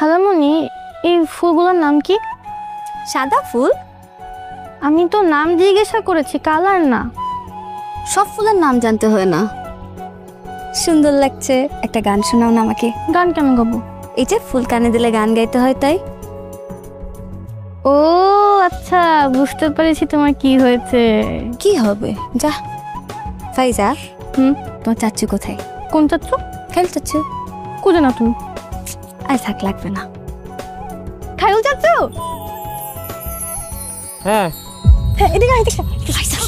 খালামণি, এই ফুলগুলোর নাম কি? সাদা ফুল? আমি তো নাম জিজ্ঞাসা করেছি, কালার না। সব ফুলের নাম জানতে হয় না। সুন্দর লাগছে, একটা গান শোনাও না আমাকে। গান কেন গাবো? এই যে ফুল কানে দিলে গান গাইতে হয় তাই। ও আচ্ছা, বুঝতে পেরেছি তোমার কি হয়েছে। কি হবে? যা ফাইজা, তোমার চাচ্চু কোথায়? কোন চাচ্ছু? খাইল চাচ্চু। কোজে না তুমি? আর থাক, লাগবে না। খাইল চাচ্ছু? হ্যাঁ হ্যাঁ, এদিকে এদিকে ফাইজা।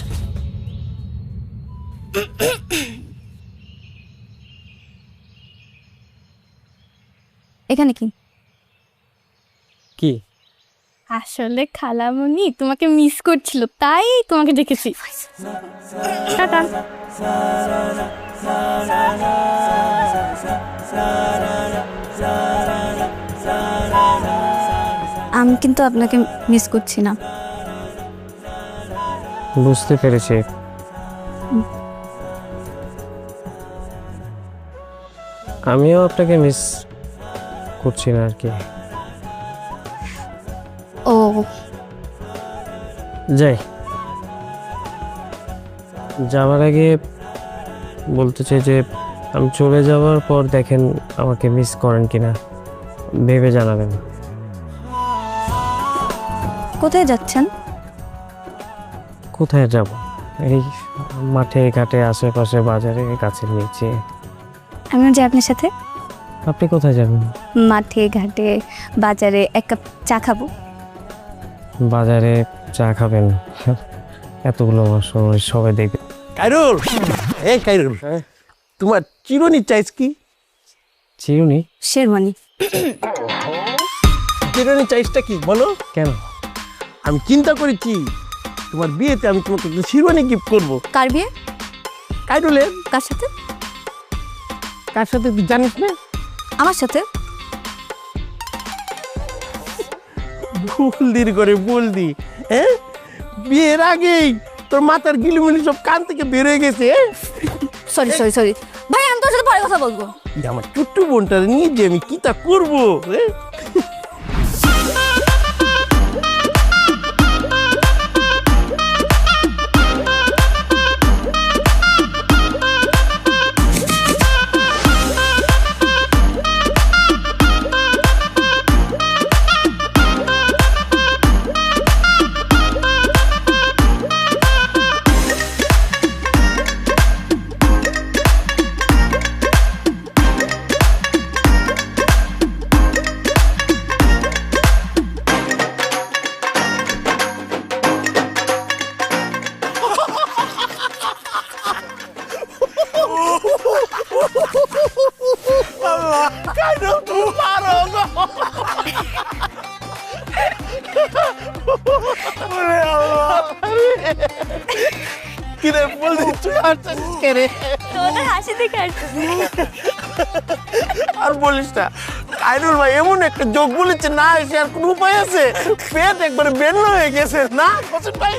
এখানে কি? কি? আসলে খালামণি তোমাকে মিস করছিল, তাই তোমাকে দেখেছি। টাটা। আমি কিন্তু আপনাকে মিস করছি না। বুঝতে পেরেছি। আমিও আপনাকে মিস করছি না আর কি। ও যাই, যাওয়ার আগে বলতে চাই যে আমি চলে যাওয়ার পর দেখেন আমাকে মিস করেন কিনা, ভেবে জানাবেন। কোথায় যাচ্ছেন? কোথায় যাব? এই মাঠে ঘাটে, আশেপাশে, বাজারে, গাছের নিচে। আমিও যাই আপনার সাথে। আপনি কোথায় যাবেন? মাঠে ঘাটে বাজারে এক কাপ চা খাবো। বাজারে চা খাবেন? এতগুলো সময় সবাই দেখবে। কাইরুল, এই কাইরুল, তোমার চিরুনি চাইস কি? চিরুনি? শেরওয়ানি। চিরুনি চাইসটা কি বলো? কেন? আমি চিন্তা করেছি তোমার বিয়েতে আমি তোমাকে একটা চিরুনি গিফট করবো। কার বিয়ে? কাইরুলের। কার সাথে? কার সাথে তুই জানিস না? আমার সাথে। বলদির করে বলদি, হ্যাঁ? বিয়ের আগেই তোর মাথার গিলিমিলি সব কান থেকে বের হয়ে গেছে। সরি সরি সরি ভাই, আমি তোর সাথে পরে কথা বলবো। আমার টুট্টু বোনটা নিয়ে যে আমি কি তা করবো, হ্যাঁ? কিরে বলদি, তুই হাসছিস কে রে? তোদের হাসি দেখে আসতেছি। আর বলিস না, কাইরুল ভাই এমন একটা যোগ বলেছে, না এসে আর কোনো উপায় আছে? পেট একবারে বেন্ন হয়ে গেছে না হোসেন ভাই?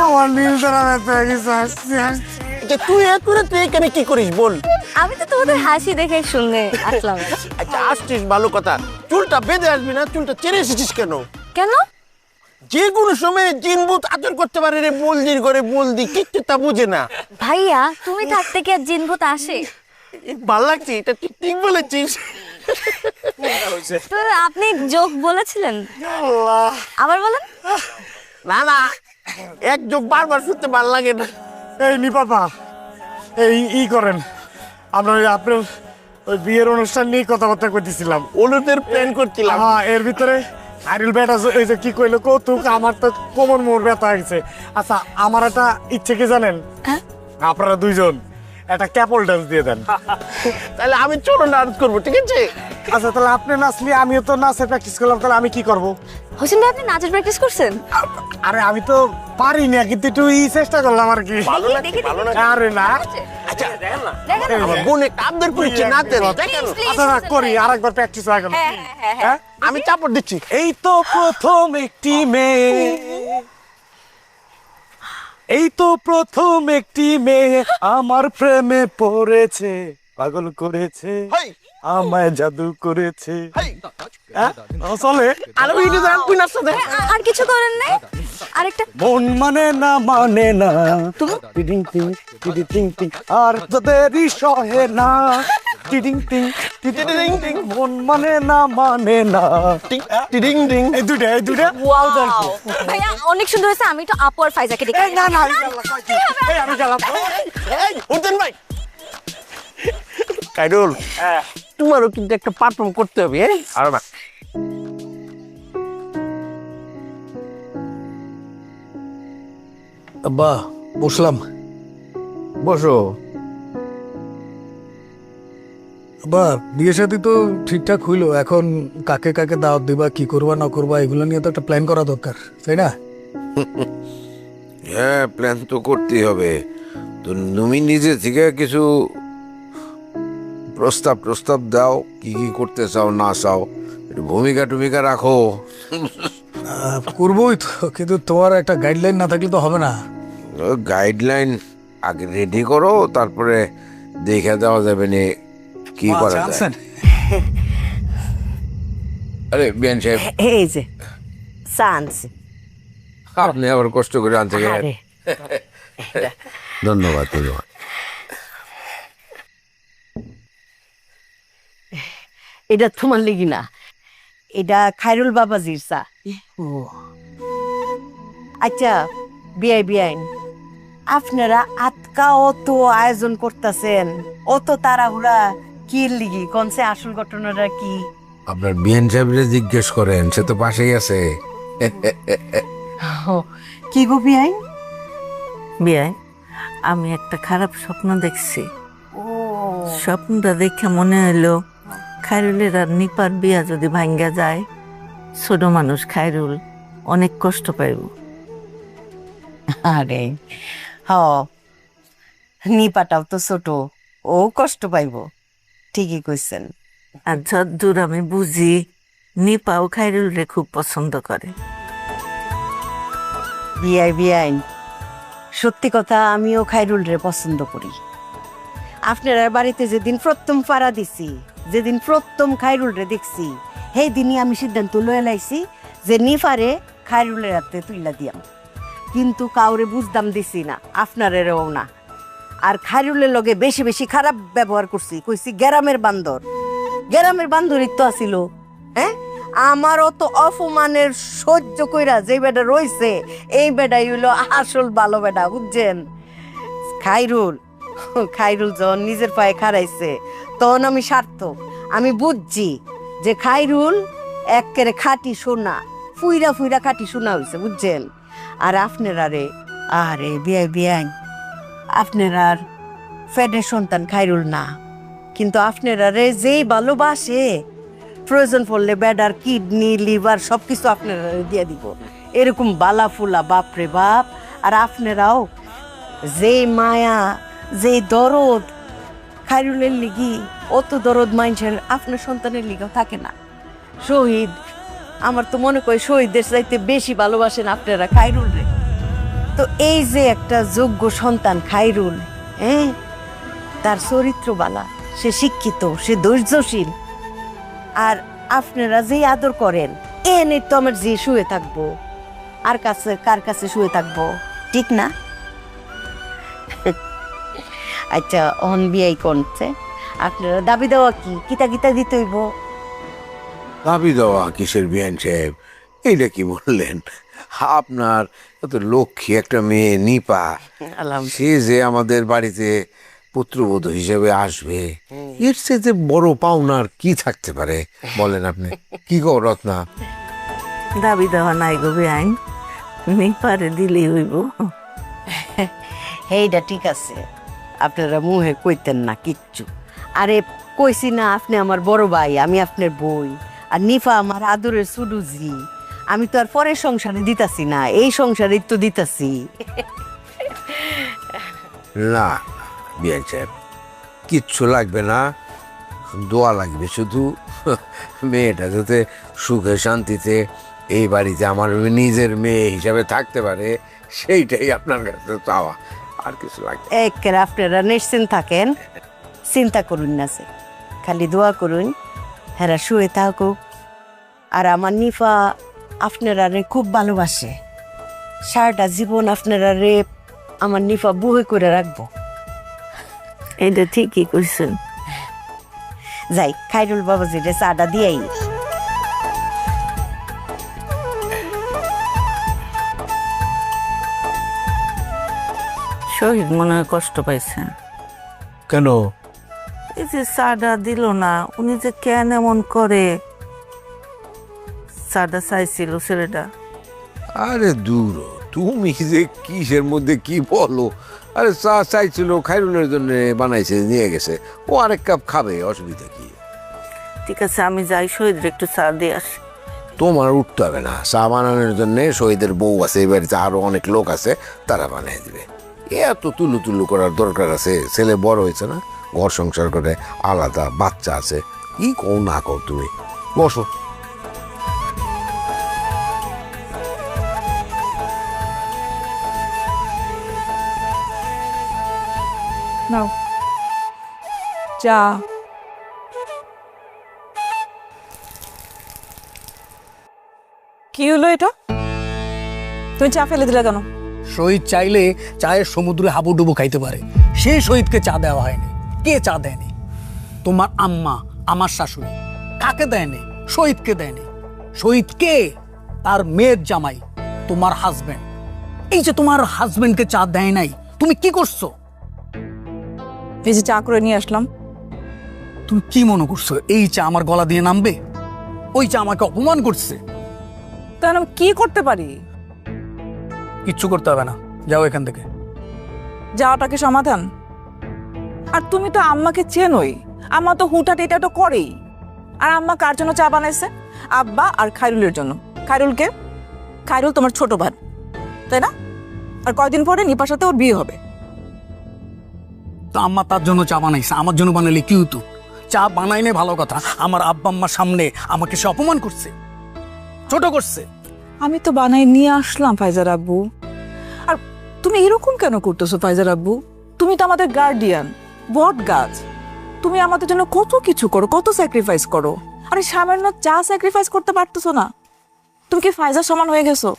আমার নীল দ্বারা ব্যথা হয়ে গেছে, হাসছি হাসছি। আচ্ছা তুই তুই এখানে কি করিস বল? আমি তো তোমাদের হাসি দেখে শুনে আসলাম। আচ্ছা আসছিস ভালো কথা, চুলটা বেঁধে আসবি না, চুলটা চেড়ে এসেছিস কেন? কেন? যে কোনো সময় জিনভূত আচর করতে পারে রে, বলদির করে বলদি কিচ্ছু তা বুঝে না। ভাইয়া তুমি থাকতে কি আর জিনভূত আসে? ভাল লাগছে, এটা তুই ঠিক বলেছিস। তো আপনি যোগ বলেছিলেন, আবার বলেন। না না, এক যোগ বারবার শুনতে ভাল লাগে না। এই নিপাপা, এই করেন, আমরা ওই আপনার ওই বিয়ের অনুষ্ঠান নিয়ে কথাবার্তা করতেছিলাম। ওলুদের প্ল্যান করছিলাম। হ্যাঁ, এর ভিতরে আইরিল বেটা এই যে কি কইলো কৌতুক, আমার তো কোমর মোর ব্যথা হয়ে গেছে। আচ্ছা আমার একটা ইচ্ছে কি জানেন? আপনারা দুইজন একটা ক্যাপল ডান্স দিয়ে দেন। তাহলে আমি চলো ডান্স করবো, ঠিক আছে? আচ্ছা তাহলে আপনি নাচলে আমিও তো নাচে প্র্যাকটিস করলাম, তাহলে আমি কি করব? হোসেন ভাই আপনি নাচের প্র্যাকটিস করছেন? আরে আমি তো পারি না, কিন্তু একটু চেষ্টা করলাম আর কি। ভালো লাগছে, ভালো লাগছে। আরে না, আচ্ছা দেখেন না, দেখেন না। আমার বোন একটা আবদার করেছে নাচের, দেখেন। আচ্ছা না করি, আরেকবার প্র্যাকটিস হয়ে গেল। হ্যাঁ আমি চাপড় দিচ্ছি। এই তো প্রথম একটি মেয়ে, এই তো প্রথম একটি মেয়ে আমার প্রেমে পড়েছে। পাগল করেছে হাই আমায় জাদু করেছে হাই চলে আর ওই যে তুই নাচতে দে আর কিছু করেন নাই? আরেকটা মন মানে না টিডিং টিং টিডি টিং টিং আর তোদেরই সহে না টিডিং টিং টিডিং টিং মন মানে না টিং টিডিং টিং এই দুইটা ওয়াও ভাইয়া অনেক সুন্দর হয়েছে। আমি তো আপু আর ফাইজাকে দেখি। এই না এই আমি গেলাম এই উঠেন ভাই খাইরুল তোমারও কিন্তু একটা পারফর্ম করতে হবে আর না আব্বা বসলাম। বসো আব্বা বিয়ে শাদী তো ঠিকঠাক হইলো, এখন কাকে কাকে দাওয়াত দিবা, কি করবা না করবা এগুলো নিয়ে তো একটা প্ল্যান করা দরকার, তাই না? হ্যাঁ, প্ল্যান তো করতেই হবে। তো তুমি নিজে থেকে কিছু প্রস্তাব দাও, কি কি করতে চাও না চাও, একটু ভূমিকা রাখো। করবোই তো, কিন্তু তোমার একটা গাইডলাইন না থাকলে তো হবে না। গাইডলাইন আগে রেডি করো, তারপরে দেখে দেওয়া যাবে না কি করা যায়। আছেন? আরে বিয়ান সাহেব, এই যে চান্স আপনি আবার কষ্ট করে আনতে গেলেন। ধন্যবাদ। এটা তোমার লেগি না, এটা খায়রুল বাবাজির চা। আচ্ছা বিয়াইন আপনারা আতকা অত আয়োজন করতেছেন, অত তাড়াহুড়া কি লিগি? কনসে আসল ঘটনাটা কি? আপনার বিয়ান সাহেবরে জিজ্ঞেস করেন, সে তো পাশেই আছে। কি গো বিয়াইন? বিয়াইন আমি একটা খারাপ স্বপ্ন দেখছি। স্বপ্নটা দেখে মনে হইলো খায়রুলের আর নিপার বিয়া যদি ভাঙ্গা যায়, ছোট মানুষ খায়রুল অনেক কষ্ট পাইব। আরে হ, নিপাটাও তো ছোট, ও কষ্ট পাইব, ঠিকই কইছেন। আর যদ্দূর আমি বুঝি নিপাও খায়রুল রে খুব পছন্দ করে। বিয়াইন সত্যি কথা, আমিও খায়রুল রে পছন্দ করি। আপনার বাড়িতে যেদিন প্রথম পাড়া দিছি, যেদিন প্রথম খায়রুল রে দেখছি, সেই দিনই আমি সিদ্ধান্ত লয়ে লাইছি যে নিফারে খায়রুলের হাতে তুইলা দিয়াম। কিন্তু কাউরে বুঝদাম দিছি না, আপনারেও না। আর খায়রুলের লগে বেশি বেশি খারাপ ব্যবহার করছি, কইছি গ্রামের বান্দরই তো আসিল। হ্যাঁ, আমার অত অপমানের সহ্য কইরা যে বেটা রইছে, এই বেটাই হইলো আসল ভালো বেটা, বুঝছেন? খায়রুল যখন নিজের পায়ে খাড়াইছে, তখন আমি সার্থক। আমি বুঝছি যে খায়রুল একেবারে খাঁটি সোনা, ফুইরা খাঁটি সোনা হইছে, বুঝছেন? আর আপনারা রে, আরে বিয়াই আপনারা আর ফেডের সন্তান খায়রুল না, কিন্তু আপনারা রে যেই ভালোবাসে, প্রয়োজন পড়লে বেডার কিডনি লিভার সবকিছু আপনারা দিয়ে দিব, এরকম বালা ফুলা বাপরে বাপ। আর আপনারাও যে মায়া, যে দরদ খায়রুলের লিগি, অত দরদ মানুষের আপনার সন্তানের লিগাও থাকে না। শহীদ, আমার তো মনে করি শহীদদের চাইতে বেশি ভালোবাসেন আপনারা খায়রুল রে। তো এই যে একটা যোগ্য সন্তান খায়রুল, হ্যাঁ, তার চরিত্র বালা, সে শিক্ষিত, সে ধৈর্যশীল। আর আপনারা যে আদর করেন, এনে তো আমার যে শুয়ে থাকবো, আর কার কাছে শুয়ে থাকবো, ঠিক না? আচ্ছা, অন বিয়াই করছে, আপনারা দাবি দেওয়া কি কিতা দিতে হইব? দাবি দেওয়া কিসের বিয়ান সাহেব, এইটা কি বললেন? আপনার এত লক্ষ্মী একটা মেয়ে নিপা, সে যে আমাদের বাড়িতে পুত্রবধূ হিসেবে আসবে, এর চেয়ে যে বড় পাওনার কি থাকতে পারে বলেন আপনি? কি গো রত্না? দাবি দেওয়া নাই গো বেআইন, নিপারে দিলেই হইব। এইটা ঠিক আছে, আপনারা মুহে কইতেন না কিচ্ছু। আরে কইছি না, আপনি আমার বড় ভাই, আমি আপনার বই, আর নিফা আমার আদরের সুডুজি। আমি তো আর পরের সংসারে দিতাছি না, এই সংসারে তো দিতাছি। না বিয়ান সাহেব, কিচ্ছু লাগবে না, দোয়া লাগবে শুধু। মেয়েটা যাতে সুখে শান্তিতে এই বাড়িতে আমার নিজের মেয়ে হিসাবে থাকতে পারে, সেইটাই আপনার কাছে চাওয়া, আর কিছু লাগবে। একের আপনারা নিশ্চিন্ত থাকেন, চিন্তা করুন না যে, খালি দোয়া করুন হেরা শুয়ে থাকুক। আর আমার নিফা আপনারা রে খুব ভালোবাসে, সারাটা জীবন আপনারা রে আমার নিফা বুহে করে রাখবো। এটা ঠিকই করছেন। যাই খাইরুল বাবাজিরে চাটা দিয়াই। শহীদ মনে হয় কষ্ট পাইছে। কেন? এই যে চাটা দিল না, উনি যে কেন এমন করে? চাটা চাইছিল ছেলেটা। আরে দূর হ, তুমি যে কিসের মধ্যে কি বলো? আরে চা চাইছিল, খাইরুলের জন্য বানাইছে, নিয়ে গেছে, ও আরেক কাপ খাবে, অসুবিধা কি? ঠিক আছে, আমি যাই শহীদের একটু চা দিয়ে আসি। তোমার উঠতে হবে না, চা বানানোর জন্য শহীদের বউ আছে, এই বাড়িতে আরো অনেক লোক আছে, তারা বানিয়ে দিবে। এত তুলু তুলু করার দরকার আছে? ছেলে বড় হয়েছে না, ঘর সংসার করে, আলাদা বাচ্চা আছে, কি কও না কও, তুমি বসো। নাও চা। কি হলো এটা? তুমি চা ফেলে দিলে কেন? শহীদ চাইলে চায়ের সমুদ্রে হাবুডুবু খাইতে পারে, সেই শহীদকে চা দেওয়া হয়নি। কে চা দেয়নি? তোমার আম্মা, আমার শাশুড়ি। কাকে দেয়নি? শহীদকে দেয়নি। শহীদ কে? তার মেয়ের জামাই, তোমার হাজবেন্ড। এই যে তোমার হাজবেন্ডকে চা দেয় নাই, তুমি কি করছো? এই যে চা করে নিয়ে আসলাম। তুমি কি মনে করছো এই চা আমার গলা দিয়ে নামবে? ওই চা আমাকে অপমান করছে। তাহলে আমি কি করতে পারি? কিচ্ছু করতে হবে না, যাও এখান থেকে। যাওয়াটাকে সমাধান? আর তুমি তো আম্মাকে চেনোই, আম্মা তো হুটাট এটা তো করেই। আর আম্মা কার জন্য চা বানাইছে? আব্বা আর খাইরুলের জন্য। খাইরুলকে? খাইরুল তোমার ছোট ভাই, তাই না? আর কয়দিন পরে নিপার সাথে ওর বিয়ে হবে। তো আম্মা তার জন্য চা বানাইছে, আমার জন্য বানাইলে কি হতো? চা বানাইনে ভালো কথা, আমার আব্বা আম্মার সামনে আমাকে সে অপমান করছে, ছোট করছে। আমি তো বানাই নিয়ে আসলাম ফাইজার আব্বু। আর তুমি এরকম কেন করতেছো ফাইজার আব্বু? তুমি তো আমাদের গার্ডিয়ান, বট গাছ। তুমি আমাদের জন্য কত কিছু করো, কত স্যাক্রিফাইস করো। আরে সামান্য চা স্যাক্রিফাইস করতে পারতেছো না? তুমি কি ফাইজার সমান হয়ে গেছো?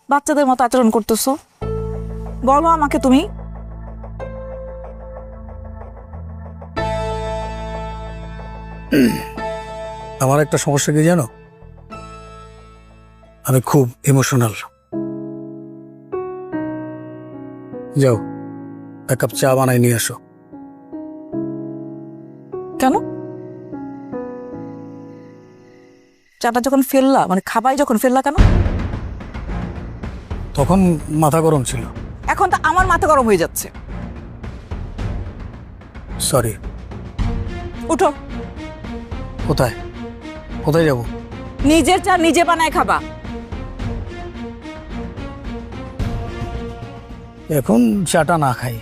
বাচ্চাদের মতো আচরণ করতেছো? বলো আমাকে তুমি। আমার একটা সমস্যা কি জানো? আমি খুব ইমোশনাল। যাও এক কাপ চা বানাই নিয়ে আসো। কেন? চাটা যখন ফেললা, মানে খাবাই যখন ফেললা, কেন? তখন মাথা গরম ছিল। এখন তো আমার মাথা গরম হয়ে যাচ্ছে। সরি। উঠো। কোথায় কোথায় যাব? নিজের চা নিজে বানায় খাবা। এখন চাটা না খাই।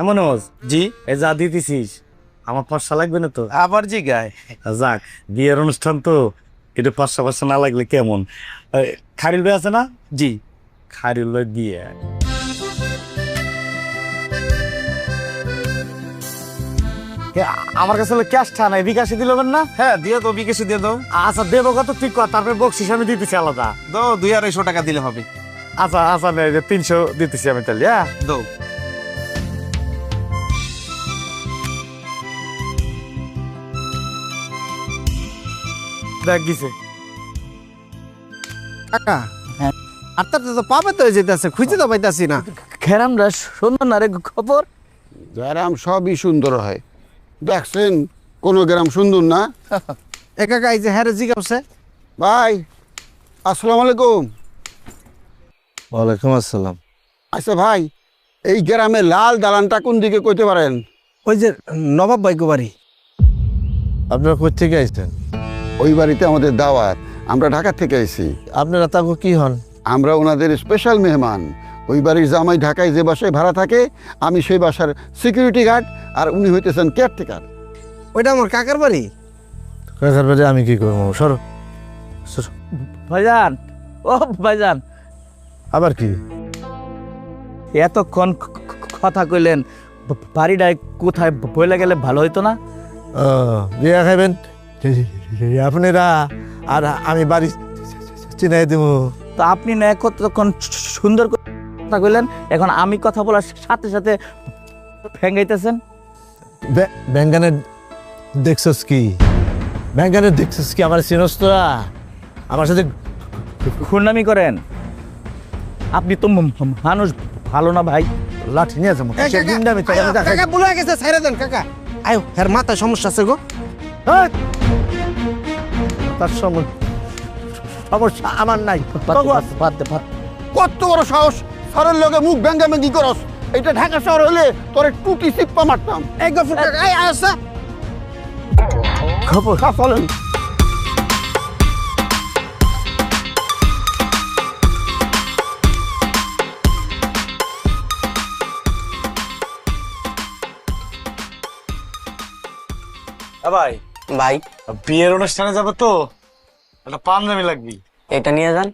মনোজ জি, এই যা দিতেছিস আমার পাঁচশা লাগবে না তো? আবার জি গায়। যাক, বিয়ের অনুষ্ঠান তো, একটু পাঁচশা না লাগলে কেমন? খারিল ভাই আছে না? জি। খারিল ভাই দিয়ে আমার কাছে ক্যাশটা নাই, বিকাশে দিল না? হ্যাঁ দিয়ে দাও, বিকেশে দিয়ে দাও। আচ্ছা দেবো, কত ঠিক কথা, তারপরে বকশিস আমি দিতেছি আলাদা। দাও 200-250 টাকা দিলে হবে। আচ্ছা আচ্ছা, 300 দিতেছি আমি তাহলে। হ্যাঁ দাও। দেখ গেছে কাকা, হ্যাঁ আপনার তো পাবে তো, যেতেছে খুঁজে তো পাইতাছি না। খেরামরা সুন্দর না রে খবর? গ্রাম সবই সুন্দর হয়, দেখছেন কোনো গ্রাম সুন্দর না? কাকা এই যে হ্যাঁ জিজ্ঞাসা। ভাই আসসালামু আলাইকুম। ওয়ালাইকুম আসসালাম। আচ্ছা ভাই, এই গ্রামে লাল দালানটা কোন দিকে কইতে পারেন? ওই যে নবাব ভাইগো বাড়ি। আপনারা কোথা থেকে আসছেন? ওই বাড়িতে আমাদের দাওয়াত, আমরা ঢাকা থেকে আইছি। আপনারা তাকে কি হন? আমরা ওনাদের স্পেশাল মেহমান। ওই বাড়ির জামাই ঢাকায় যে বাসায় ভাড়া থাকে, আমি সেই বাসার সিকিউরিটি গার্ড, আর উনি হইতেছেন কেয়ারটেকার। ওইটা আমার কাকার বাড়ি। কাকার বাড়ি আমি কি করবো? সরো সরো। ভাইজান, ও ভাইজান, আবার কি? এতক্ষণ কথা কইলেন, বাড়িটায় কোথায় বইলে গেলে ভালো হইতো না? বিয়া খাইবেন আপনারা, আর আমি বাড়ি চিনাই দেব। তো আপনি না কতক্ষণ সুন্দর কথা কইলেন, এখন আমি কথা বলার সাথে সাথে ফেঙ্গাইতেছেন। ব্যাঙ্গানের দেখছস কি? ব্যাঙ্গানের দেখছস কি? আমার চিনস তোরা? আমার সাথে খুননামি করেন? আপনি তো মানুষ ভালো না ভাই। লাঠি নিয়ে যাবো। কাকা বলে গেছে, ছেড়ে দেন কাকা। আয়ো, এর মাথায় সমস্যা আছে গো। তার সমস্যা আমার নাই। কত বড় সাহস, শহরের লোকে মুখ ভেঙ্গা ভেঙ্গি করস। এটা ঢাকা শহর হলে তোরে টুটি চিপ্পা মারতাম। এই গফুর কাকা, এই আসা খবর চলেন। ভাই ভাই বিয়ের অনুষ্ঠানে যাবো তো, একটা পাঞ্জাবি লাগবে। এটা নিয়ে যান।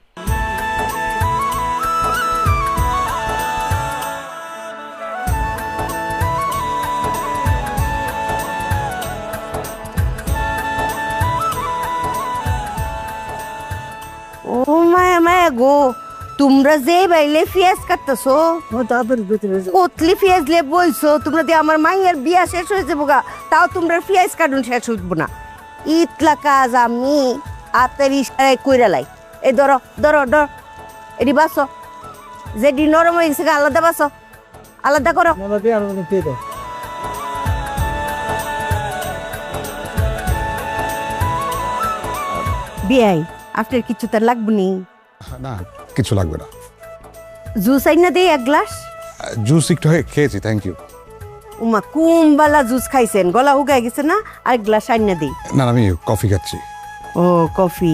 ও মায়া মায়া গো, তোমরা যে বাইলে পেঁয়াজ কাটতেছো, কতলি পেঁয়াজ লে বলছো তোমরা দিয়ে আমার মাইয়ের বিয়া শেষ হয়ে যাবো গা, তাও তোমরা পেঁয়াজ কাটুন শেষ হইব না। ইতলা কাজ আমি হাতের ইশারায় কইরা লাই। এই ধরো ধরো ধর, এটি বাসো, যেটি নরম হয়ে গেছে আলাদা বাসো, আলাদা করো। বিয়াই আপনার কিছু তার লাগবে নি? না, কিছু লাগবে না। জুস আইনা দেই এক গ্লাস। জুস একটু খেয়েছি, থ্যাংক ইউ। উমা কুমবালা জুস খাইছেন, গলা উগাই গেছে না, আর গ্লাস আইনা দেই। না, আমি কফি খাচ্ছি। ও কফি।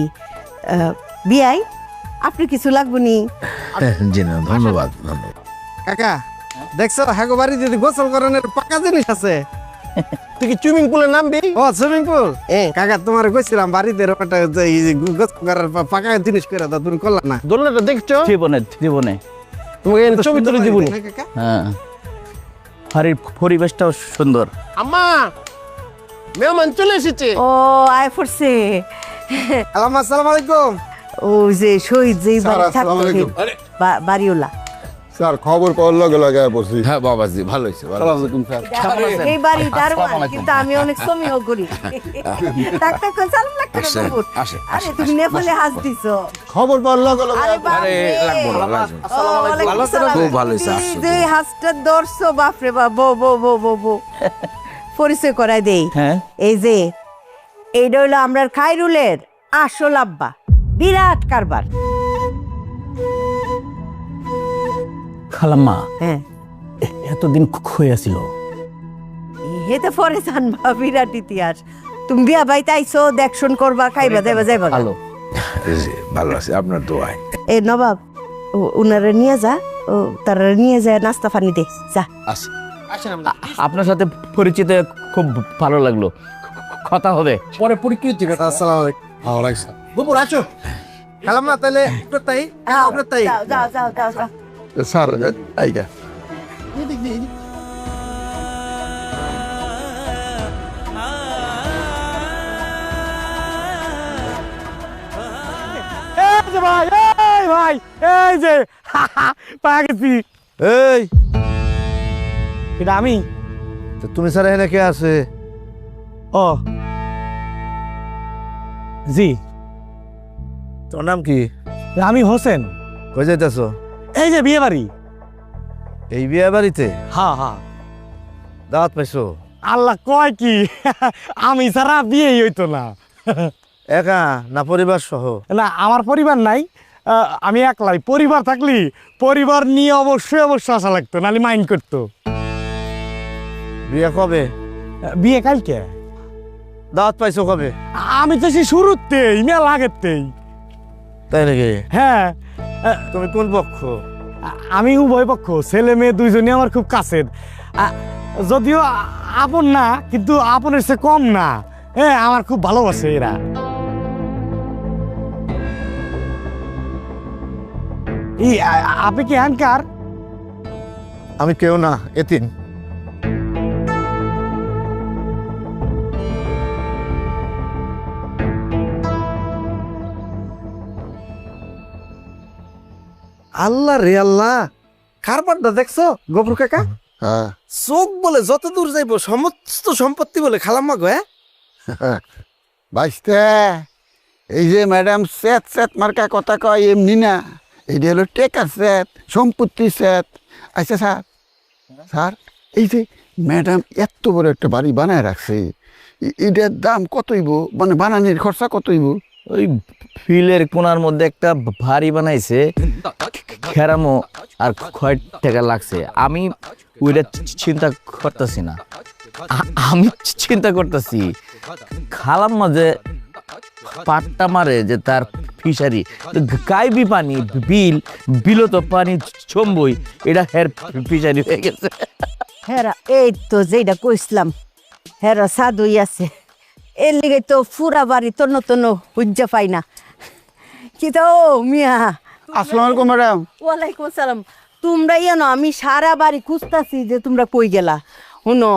বিয়াই আপনি কিছু লাগবে নি? জি না, ধন্যবাদ ধন্যবাদ। কাকা দেখছো, হাগো বাড়ি যদি গোসল করানোর পাকা জিনিস আছে। তুই কি সুইমিং পুলে নামবি? ও সুইমিং পুল। কাকা তোমার কইছিলাম বাড়িতে একটা গোসল করার পাকা জিনিস করে দাও, তুমি করলা না। দোলনাটা দেখছো? জীবনে জীবনে তোমাকে ছবি তুলে দিব। হ্যাঁ, বাড়ির পরিবেশটাও সুন্দর। আম্মা, মেহমান চলে এসেছে। ও আয় পড়ছে। আসসালামু আলাইকুম। ও যে শহীদ যে বাড়ি থাকতো, বাড়িওলা। স্যার খবর পাওয়ার লগে লগে বসি। হ্যাঁ বাবাজি, ভালো হয়েছে। এই বাড়ি দারোয়ান, কিন্তু আমি অনেক সমীহ করি। ডাক্তার কই সালাম লাগতে বাবু। আরে তুমি নেপালে হাস দিছো। খবর পাওয়ার লগে লগে। আরে লাগবো না, লাগবো। আসসালামু আলাইকুম। খুব ভালো হয়েছে। যে হাসটা দর্শো, বাপ রে বাপ, বো বো বো বো বো। পরিচয় করায় দেই। হ্যাঁ, এই যে এইটা হইলো আমরার খাইরুলের আসল আব্বা, বিরাট কারবার। খালাম্মা, হ্যাঁ এতদিন হয়ে ছিল। হেতে পরে জানবা, বিরাট ইতিহাস। তুমি বিয়া বাড়িতে আইছো, দেখশন করবা, খাইবা যাইবা যাইবা। ভালো ভালো আছে আপনার দোয়ায়। এ নবাব, উনারা নিয়ে যা, ও তারা নিয়ে যায় নাস্তা পানি দে যা। আপনার সাথে পরিচিত খুব ভালো লাগলো, কথা হবে পরে পরিচিত কথা। আসসালামু আলাইকুম। ওয়ালাইকুম। বুবুর আছো? খালাম না তাহলে তাই আপনার তাই। যাও যাও যাও যাও যাও। স্যার আইগা ভাই, এই ভাই, এই যে পাওয়া গেছি। এই এটা আমি। তুমি স্যার এখানে কে আছে? ও জি। তোর নাম কি? আমি হোসেন। কই যাইতেছ? এই যে বিয়ে বাড়ি। এই বিয়ে বাড়িতে? হ্যাঁ হ্যাঁ। দাওয়াত পাইছো? আল্লাহ কয় কি, আমি ছাড়া বিয়েই হইতো না। একা না পরিবার সহ? না, আমার পরিবার নাই, আমি একলাই। পরিবার থাকলি পরিবার নিয়ে অবশ্যই আসা লাগতো, নাহলে মাইন্ড করতো। বিয়ে কবে? বিয়ে কালকে। দাওয়াত পাইছো কবে? আমি তো সেই শুরুতেই, মেলা আগেরতেই। তাই নাকি? হ্যাঁ। তুমি কোন পক্ষ? আমি উভয় পক্ষ, ছেলে মেয়ে দুইজনই আমার খুব কাছের। যদিও আপন না, কিন্তু আপনের চেয়ে কম না। হ্যাঁ, আমার খুব ভালোবাসে এরা। আপনি কি হ্যানকার? আমি কেউ না, এতিম। আল্লাহ রে আল্লাহ, কারবারটা দেখছো গফুর কাকা? হ্যাঁ, চোখ বলে যত দূর যাইব সমস্ত সম্পত্তি বলে খালাম্মা গো। বাইসতে এই যে ম্যাডাম সেট সেট মার্কা কথা কয় এমনি না, এইটা হলো টেকার সেট, সম্পত্তি সেট। আচ্ছা স্যার, স্যার এই যে ম্যাডাম এত বড় একটা বাড়ি বানায় রাখছে, এটার দাম কতইব, মানে বানানোর খরচা কতইব? ওই ফিলের কোনার মধ্যে একটা ভারী বানাইছে, খেরামো আর কয় টাকা লাগছে। আমি ওইটা চিন্তা করতেছি না, আমি চিন্তা করতেছি খালাম্মা যে পাট্টা মারে যে তার ফিশারি, গাইবি পানি বিল বিলত পানি চম্বই, এটা হের ফিশারি হয়ে গেছে। হেরা এই তো যেটা কইছিলাম, হেরা সাধুই আছে, এর লিগে তো ফুরা বাড়ি তন্ন তন্ন হুজ্জা পাই না। কি তো মিয়া, আসসালামু আলাইকুম ম্যাডাম। ওয়ালাইকুম আসসালাম। তোমরা জানো আমি সারা বাড়ি খুঁজতাছি যে তোমরা কই গেলা। শুনো,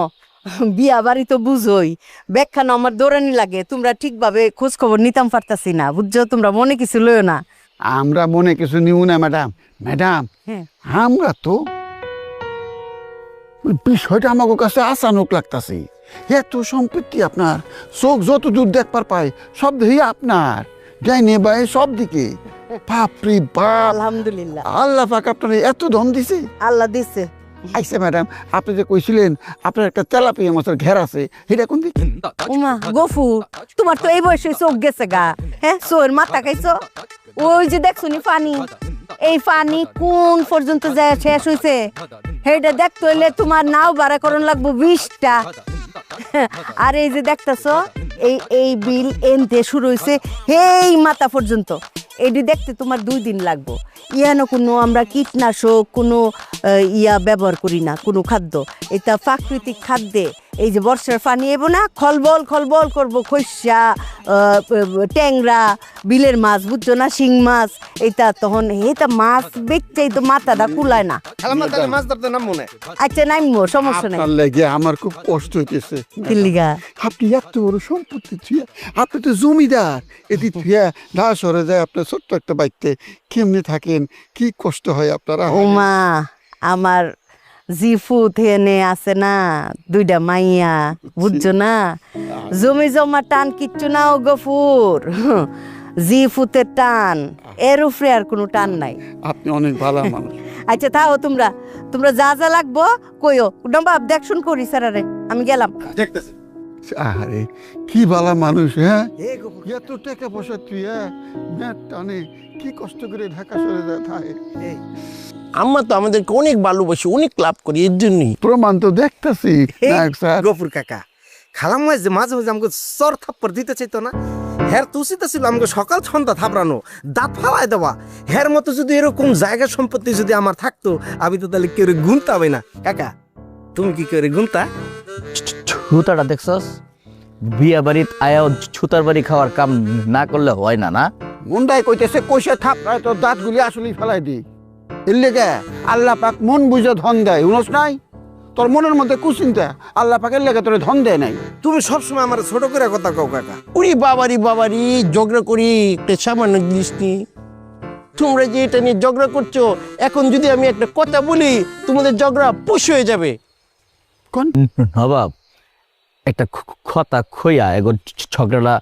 বিয়া বাড়ি তো বুঝোই, ব্যাখ্যানো আমার দৌড়ানি লাগে, তোমরা ঠিকভাবে খোঁজ খবর নিতাম পারতাছি না, বুঝছো? তোমরা মনে কিছু লইও না। আমরা মনে কিছু নিব না ম্যাডাম। ম্যাডাম আমরা তো বিষয়টা আমার কাছে আসানক লাগতাছে। এত সম্পত্তি আপনার, চোখ যত দূর দেখবার পায় সব দেখি আপনার, যাই নে ভাই সব দিকে। বাপরে বাপ, আলহামদুলিল্লাহ, আল্লাহ পাক আপনার এত ধন দিছে। আল্লাহ দিছে। আইসা ম্যাডাম, আপনি যে কইছিলেন আপনার একটা তেলাপিয়া মাছের ঘের আছে, এটা কোন দিকে? উমা গফু, তোমার তো এই বয়সে চোখ গেছে গা। হ্যাঁ, চোর মাথা খাইছো? ওই যে দেখছো নি পানি, এই পানি কোন পর্যন্ত যায় শেষ হইছে, সেইটা দেখতে হইলে তোমার নাও ভাড়া করণ লাগবো 20টা। আর এই যে দেখতেছ, এই বিল এনতে শুরু হয়েছে এই মাথা পর্যন্ত, এটি দেখতে তোমার 2 দিন লাগবো। ইয়ানো কোনো আমরা কীটনাশক কোনো ব্যবহার করি না, কোনো খাদ্য। এটা প্রাকৃতিক খাদ্যে এই যে বর্ষার পানি এবো না, খলবল খলবল করবো, খৈসা ট্যাংরা বিলের মাছ, বুঝছো না, শিং মাছ। এটা তখন এটা মাছ বেচতেই তো মাথাটা কুলায় না। মাছ ধরতে নাম মনে। আচ্ছা নাইমো, সমস্যা নাই। আপনার লেগে আমার খুব কষ্ট হইতেছে। দিল্লিগা আপনি এত বড় সম্পত্তি থুয়া, আপনি তো জমিদার, এটি থুয়া ঢা সরে যায় আপনার ছোট্ট একটা বাড়িতে কেমনে থাকেন, কি কষ্ট হয় আপনারা? ওমা, আমার জিফু থেনে আছে না 2টা মাইয়া, বুঝছো না, জমি জমা টান কিচ্ছু না ও গফুর, জিফুতে টান, এর উপরে আর কোনো টান নাই। আপনি অনেক ভালো মানুষ। আচ্ছা তাও তোমরা তোমরা যা যা লাগবো কইও, নবাব দেখশুন করি স্যারারে, আমি গেলাম। দেখতেছি। আরে কি ভালো মানুষ, হ্যাঁ, এত টাকা পয়সা তুই টানে কি কষ্ট করে ঢাকা সরে যায় থাকে। আমরা তো আমাদেরকে অনেক ভালোবাসি, অনেক লাভ করি, এর জন্যই প্রমাণ তো দেখতেছি। গফুর কাকা, খালাম্মা যে মাঝে মাঝে আমাকে চর থাপ্পড় দিতে চাইতো না, হের তো উচিত ছিল আমাকে সকাল সন্ধ্যা থাপড়ানো, দাঁত ফালাই দেওয়া। হের মতো যদি এরকম জায়গা সম্পত্তি যদি আমার থাকতো, আমি তো তাহলে কেউ গুনতামই না। কাকা তুমি কি করে গুনতা? ছুতাটা দেখছস, বিয়া বাড়িত আয়াও ছুতার বাড়ি খাওয়ার কাম না করলে হয় না। না মুন্ডাই কইতেছে কইসে থাপড়ায় তোর দাঁতগুলি আসলেই ফেলাই দি। এর লেগে আল্লাহ পাক মন বুঝে ধন দেয়, উনস নাই? তোর মনের মধ্যে কুচিন্তা, আল্লাহ পাকের লেগে তোর ধন দেয় নাই। তুমি সবসময় আমার ছোট করে কথা কও কাকা। উনি বাবারি বাবারি ঝগড়া করি একটা সামান্য জিনিস নিয়ে। তোমরা যে এটা নিয়ে ঝগড়া করছো, এখন যদি আমি একটা কথা বলি তোমাদের ঝগড়া পুষ হয়ে যাবে। নবাব, একটা কথা খইয়া এগো ঝগড়া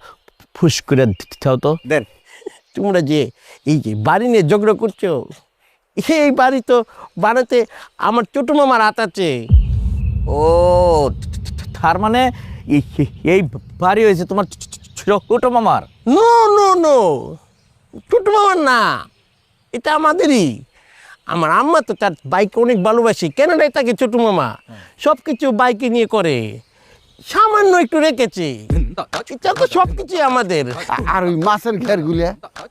ফুস করে দিতে তো দেন। তোমরা যে এই যে বাড়ি নিয়ে ঝগড়া করছো, এই বাড়ি তো বানাতে আমার ছোট মামার হাত আছে। ও তার মানে এই বাড়ি হয়েছে তোমার ছোট মামার? নো নো নো, ছোট মামার না, এটা আমাদেরই। আমার আম্মা তো তার বাইকে অনেক ভালোবাসি, কেননা তাকে ছোট মামা সব কিছু বাইকে নিয়ে করে, সামান্য একটু রেখেছে। এটা তো সবকিছু আমাদের। আর ওই মাছের ঘের গুলা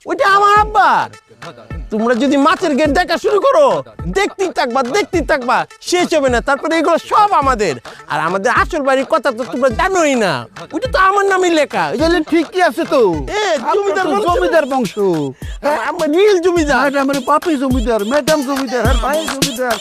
ওইটা আমার আব্বার। তোমরা যদি মাছের গেট দেখা শুরু করো, দেখতেই থাকবা, শেষ হবে না। তারপরে এগুলো সব আমাদের। আর আমাদের আসল বাড়ির কথা তো তোমরা জানোই না, ওইটা তো আমার নামে লেখা। ঠিকই আছে তো, জমিদার বংশ, আমার রিয়েল জমিদার। আমার পাপি জমিদার, ম্যাডাম জমিদার, আর ভাই জমিদার।